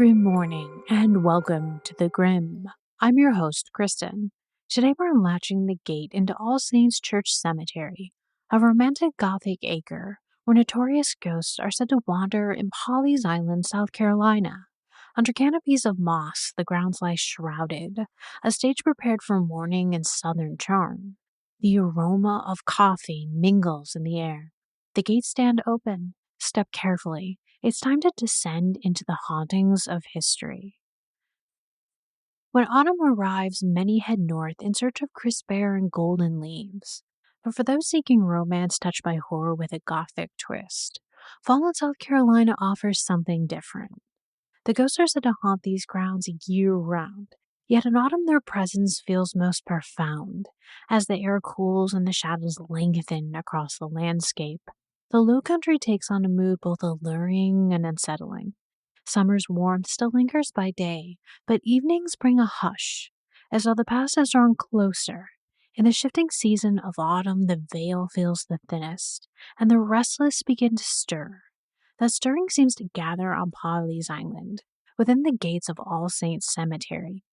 Good morning and welcome to the Grim. I'm your host, Kristin. Today we're unlatching the gate into All Saints Church Cemetery, a romantic gothic acre where notorious ghosts are said to wander in Pawleys Island, South Carolina. Under canopies of moss, the grounds lie shrouded, a stage prepared for mourning and southern charm. The aroma of coffee mingles in the air. The gates stand open. Step carefully. It's time to descend into the hauntings of history. When autumn arrives, many head north in search of crisp air and golden leaves. But for those seeking romance touched by horror with a gothic twist, fall in South Carolina offers something different. The ghosts are said to haunt these grounds year-round, yet in autumn their presence feels most profound, as the air cools and the shadows lengthen across the landscape. The Lowcountry takes on a mood both alluring and unsettling. Summer's warmth still lingers by day, but evenings bring a hush, as though the past has drawn closer. In the shifting season of autumn, the veil feels the thinnest, and the restless begin to stir. That stirring seems to gather on Pawleys Island, within the gates of All Saints Cemetery.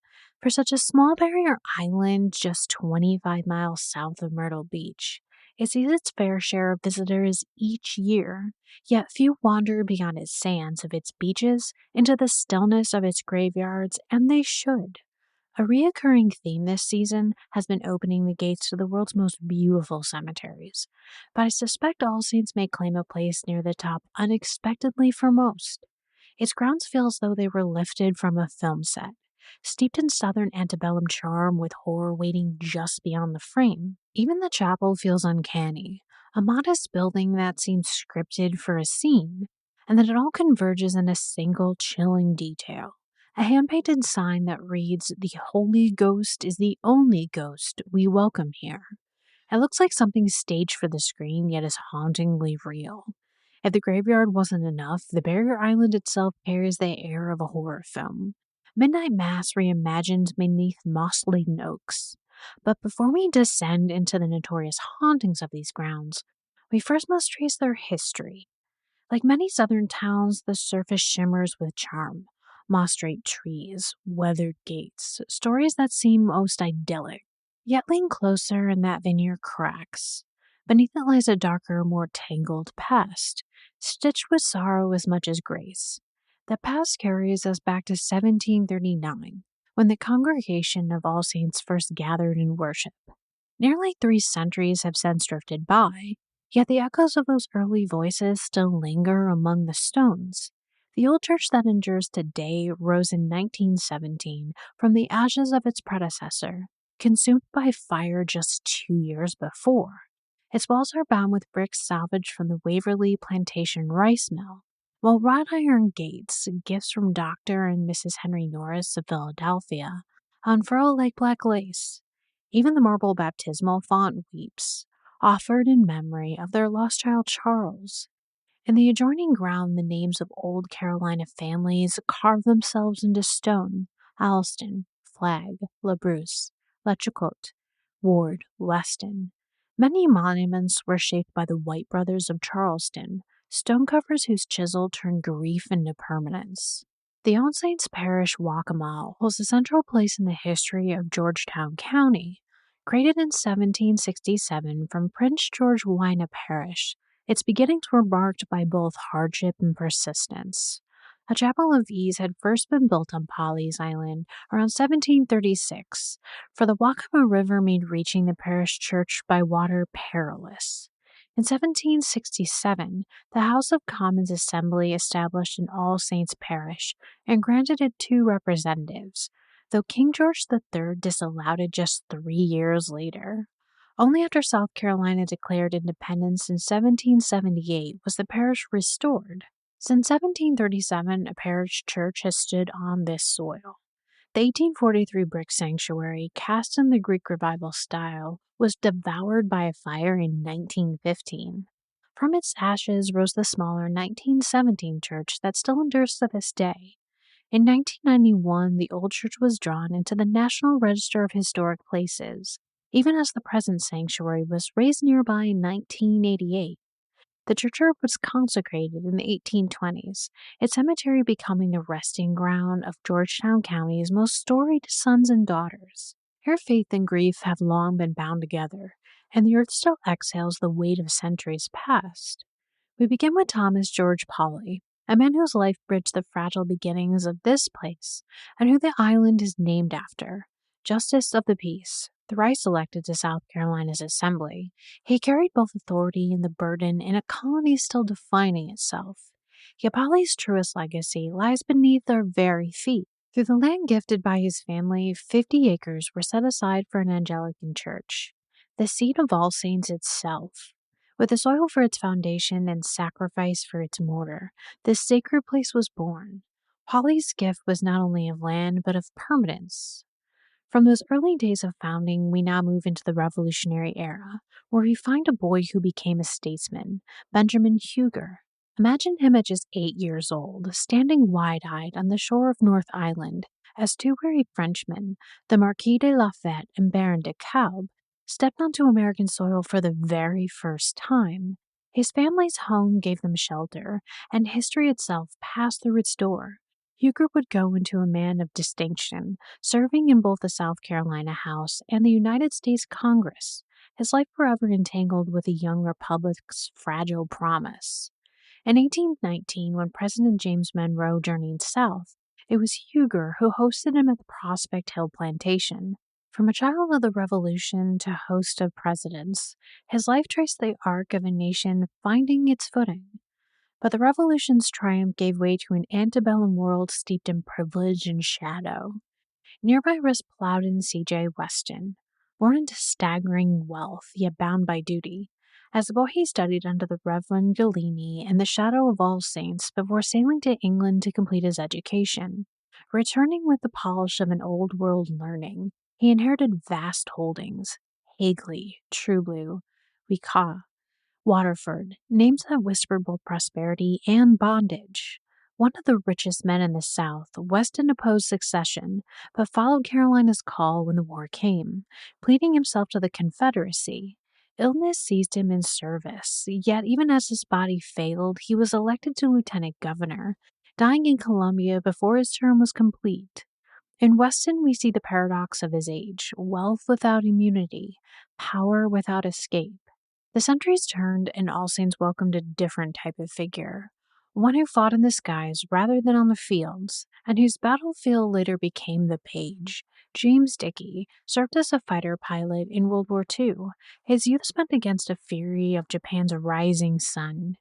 For such a small barrier island just 25 miles south of Myrtle Beach, it sees its fair share of visitors each year, yet few wander beyond its sands of its beaches into the stillness of its graveyards, and they should. A reoccurring theme this season has been opening the gates to the world's most beautiful cemeteries, but I suspect All Saints may claim a place near the top unexpectedly for most. Its grounds feel as though they were lifted from a film set, steeped in southern antebellum charm with horror waiting just beyond the frame. Even the chapel feels uncanny, a modest building that seems scripted for a scene, and then it all converges in a single chilling detail. A hand-painted sign that reads, "The Holy Ghost is the only ghost we welcome here." It looks like something staged for the screen, yet is hauntingly real. If the graveyard wasn't enough, the barrier island itself carries the air of a horror film. Midnight Mass reimagined beneath moss-laden oaks. But before we descend into the notorious hauntings of these grounds, we first must trace their history. Like many southern towns, the surface shimmers with charm. Moss-draped trees, weathered gates, stories that seem most idyllic. Yet lean closer and that veneer cracks. Beneath it lies a darker, more tangled past, stitched with sorrow as much as grace. The past carries us back to 1739, when the congregation of All Saints first gathered in worship. Nearly 3 centuries have since drifted by, yet the echoes of those early voices still linger among the stones. The old church that endures today rose in 1917 from the ashes of its predecessor, consumed by fire just 2 years before. Its walls are bound with bricks salvaged from the Waverly Plantation rice mill, while wrought-iron gates, gifts from Dr. and Mrs. Henry Norris of Philadelphia, unfurl like black lace. Even the marble baptismal font weeps, offered in memory of their lost child Charles. In the adjoining ground, the names of old Carolina families carve themselves into stone: Alston, Flagg, LaBruce, Lechicote, Ward, Weston. Many monuments were shaped by the White brothers of Charleston, stone covers whose chisel turned grief into permanence. The Saints Parish walk-a-mile holds a central place in the history of Georgetown County. Created in 1767 from Prince George Parish, its beginnings were marked by both hardship and persistence. A chapel of ease had first been built on Pawleys Island around 1736, for the Waccamaw River made reaching the parish church by water perilous. In 1767, the House of Commons Assembly established an All Saints Parish and granted it 2 representatives, though King George III disallowed it just 3 years later. Only after South Carolina declared independence in 1778 was the parish restored. Since 1737, a parish church has stood on this soil. The 1843 brick sanctuary, cast in the Greek Revival style, was devoured by a fire in 1915. From its ashes rose the smaller 1917 church that still endures to this day. In 1991, the old church was drawn into the National Register of Historic Places, even as the present sanctuary was raised nearby in 1988. The churchyard was consecrated in the 1820s, its cemetery becoming the resting ground of Georgetown County's most storied sons and daughters. Here faith and grief have long been bound together, and the earth still exhales the weight of centuries past. We begin with Thomas George Pawley, a man whose life bridged the fragile beginnings of this place, and who the island is named after. Justice of the Peace, thrice elected to South Carolina's Assembly, he carried both authority and the burden in a colony still defining itself. Yet Pawley's truest legacy lies beneath our very feet. Through the land gifted by his family, 50 acres were set aside for an Anglican church, the seat of All Saints itself. With the soil for its foundation and sacrifice for its mortar, this sacred place was born. Pawley's gift was not only of land, but of permanence. From those early days of founding, we now move into the Revolutionary era, where we find a boy who became a statesman, Benjamin Hugo. Imagine him at just 8 years old, standing wide-eyed on the shore of North Island, as two weary Frenchmen, the Marquis de Lafayette and Baron de Kalb, stepped onto American soil for the very first time. His family's home gave them shelter, and history itself passed through its door. Hugo would go into a man of distinction, serving in both the South Carolina House and the United States Congress, his life forever entangled with the young republic's fragile promise. In 1819, when President James Monroe journeyed south, it was Hugo who hosted him at the Prospect Hill Plantation. From a child of the Revolution to host of presidents, his life traced the arc of a nation finding its footing. But the Revolution's triumph gave way to an antebellum world steeped in privilege and shadow. Nearby was Plowden C.J. Weston, born into staggering wealth, yet bound by duty. As a boy, he studied under the Reverend Gallieni in the shadow of All Saints before sailing to England to complete his education. Returning with the polish of an old-world learning, he inherited vast holdings: Hagley, Trueblue, Wecaw, Waterford, names that whispered both prosperity and bondage. One of the richest men in the South, Weston opposed secession, but followed Carolina's call when the war came, pleading himself to the Confederacy. Illness seized him in service, yet even as his body failed, he was elected to lieutenant governor, dying in Columbia before his term was complete. In Weston, we see the paradox of his age: wealth without immunity, power without escape. The centuries turned, and All Saints welcomed a different type of figure, one who fought in the skies rather than on the fields, and whose battlefield later became the page. James Dickey served as a fighter pilot in World War II, his youth spent against a fury of Japan's rising sun.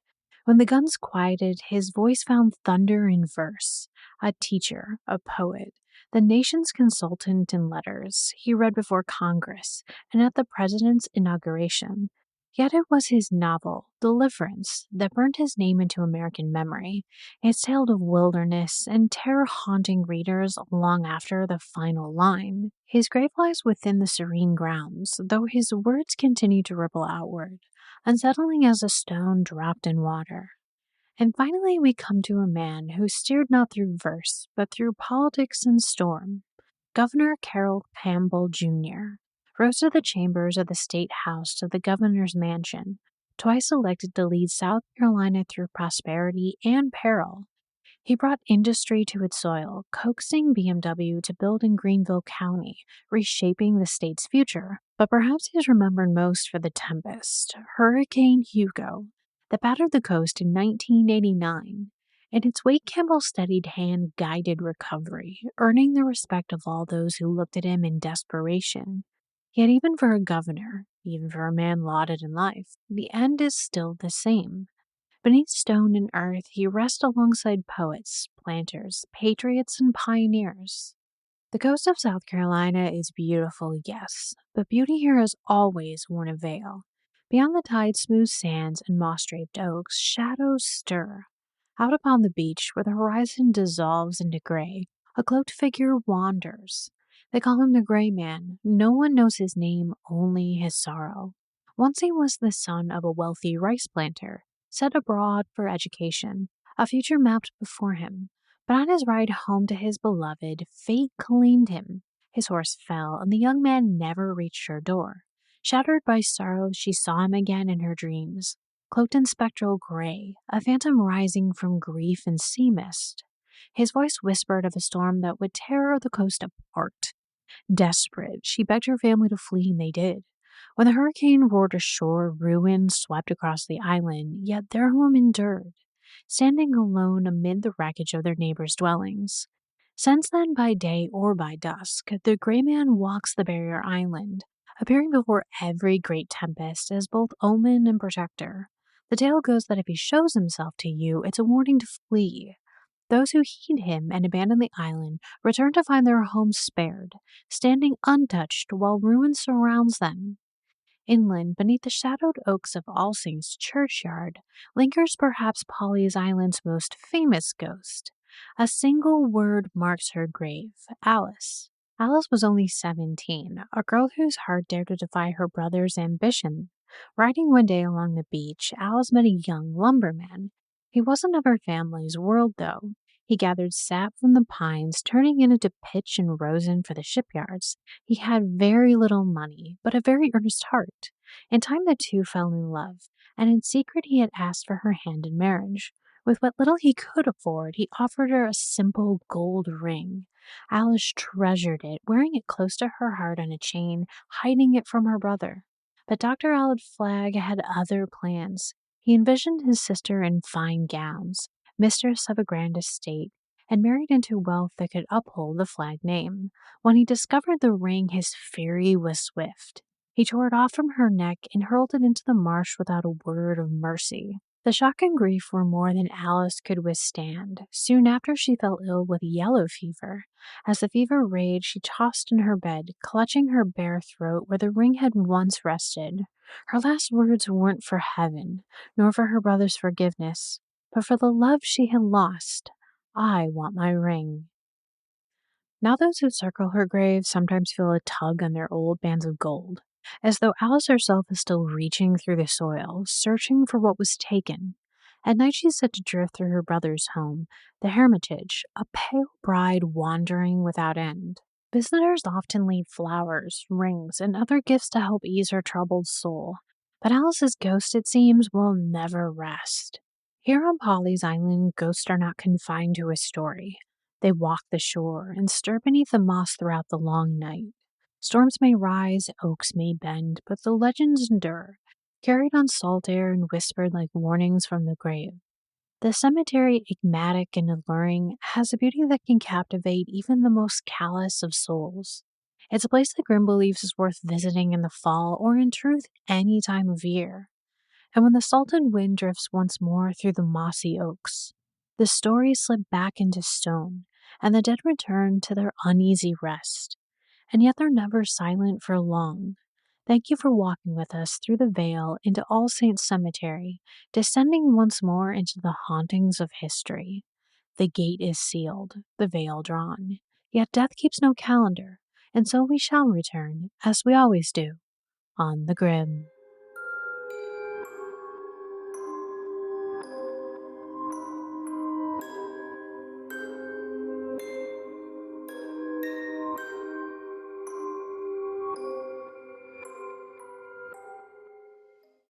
When the guns quieted, his voice found thunder in verse. A teacher, a poet, the nation's consultant in letters, he read before Congress and at the president's inauguration. Yet it was his novel, Deliverance, that burned his name into American memory. It told of wilderness and terror haunting readers long after the final line. His grave lies within the serene grounds, though his words continue to ripple outward, unsettling as a stone dropped in water. And finally, we come to a man who steered not through verse, but through politics and storm. Governor Carroll Campbell Jr. rose to the chambers of the State House to the governor's mansion, twice elected to lead South Carolina through prosperity and peril. He brought industry to its soil, coaxing BMW to build in Greenville County, reshaping the state's future. But perhaps he is remembered most for the tempest, Hurricane Hugo, that battered the coast in 1989. In its wake, Campbell's steadied hand guided recovery, earning the respect of all those who looked at him in desperation. Yet even for a governor, even for a man lauded in life, the end is still the same. Beneath stone and earth, he rests alongside poets, planters, patriots, and pioneers. The coast of South Carolina is beautiful, yes, but beauty here has always worn a veil. Beyond the tide's smooth sands and moss-draped oaks, shadows stir. Out upon the beach, where the horizon dissolves into gray, a cloaked figure wanders. They call him the Gray Man. No one knows his name, only his sorrow. Once he was the son of a wealthy rice planter, set abroad for education, a future mapped before him. But on his ride home to his beloved, fate claimed him. His horse fell, and the young man never reached her door. Shattered by sorrow, she saw him again in her dreams. cloaked in spectral gray, a phantom rising from grief and sea mist. His voice whispered of a storm that would tear the coast apart. Desperate, she begged her family to flee, and they did. When the hurricane roared ashore, ruin swept across the island, yet their home endured, standing alone amid the wreckage of their neighbors' dwellings. Since then, by day or by dusk, the Gray Man walks the barrier island, appearing before every great tempest as both omen and protector. The tale goes that if he shows himself to you, it's a warning to flee. Those who heed him and abandon the island return to find their homes spared, standing untouched while ruin surrounds them. Inland, beneath the shadowed oaks of All Saints churchyard, lingers perhaps Pawleys Island's most famous ghost. A single word marks her grave: Alice. Alice was only 17, a girl whose heart dared to defy her brother's ambition. Riding one day along the beach, Alice met a young lumberman. He wasn't of her family's world, though. He gathered sap from the pines, turning it into pitch and rosin for the shipyards. He had very little money, but a very earnest heart. In time, the two fell in love, and in secret he had asked for her hand in marriage. With what little he could afford, he offered her a simple gold ring. Alice treasured it, wearing it close to her heart on a chain, hiding it from her brother. But Dr. Aled Flagg had other plans. He envisioned his sister in fine gowns, mistress of a grand estate, and married into wealth that could uphold the Flagg name. When he discovered the ring, his fury was swift. He tore it off from her neck and hurled it into the marsh without a word of mercy. The shock and grief were more than Alice could withstand. Soon after, she fell ill with yellow fever. As the fever raged, she tossed in her bed, clutching her bare throat where the ring had once rested. Her last words weren't for heaven, nor for her brother's forgiveness, but for the love she had lost. I want my ring. Now those who circle her grave sometimes feel a tug on their old bands of gold, as though Alice herself is still reaching through the soil, searching for what was taken. At night she is said to drift through her brother's home, the Hermitage, a pale bride wandering without end. Visitors often leave flowers, rings, and other gifts to help ease her troubled soul, but Alice's ghost, it seems, will never rest. Here on Pawleys Island, ghosts are not confined to a story. They walk the shore and stir beneath the moss throughout the long night. Storms may rise, oaks may bend, but the legends endure, carried on salt air and whispered like warnings from the grave. The cemetery, enigmatic and alluring, has a beauty that can captivate even the most callous of souls. It's a place that Grimm believes is worth visiting in the fall or, in truth, any time of year. And when the salted wind drifts once more through the mossy oaks, the stories slip back into stone, and the dead return to their uneasy rest. And yet they're never silent for long. Thank you for walking with us through the veil into All Saints Cemetery, descending once more into the hauntings of history. The gate is sealed, the veil drawn, yet death keeps no calendar, and so we shall return, as we always do, on the Grim.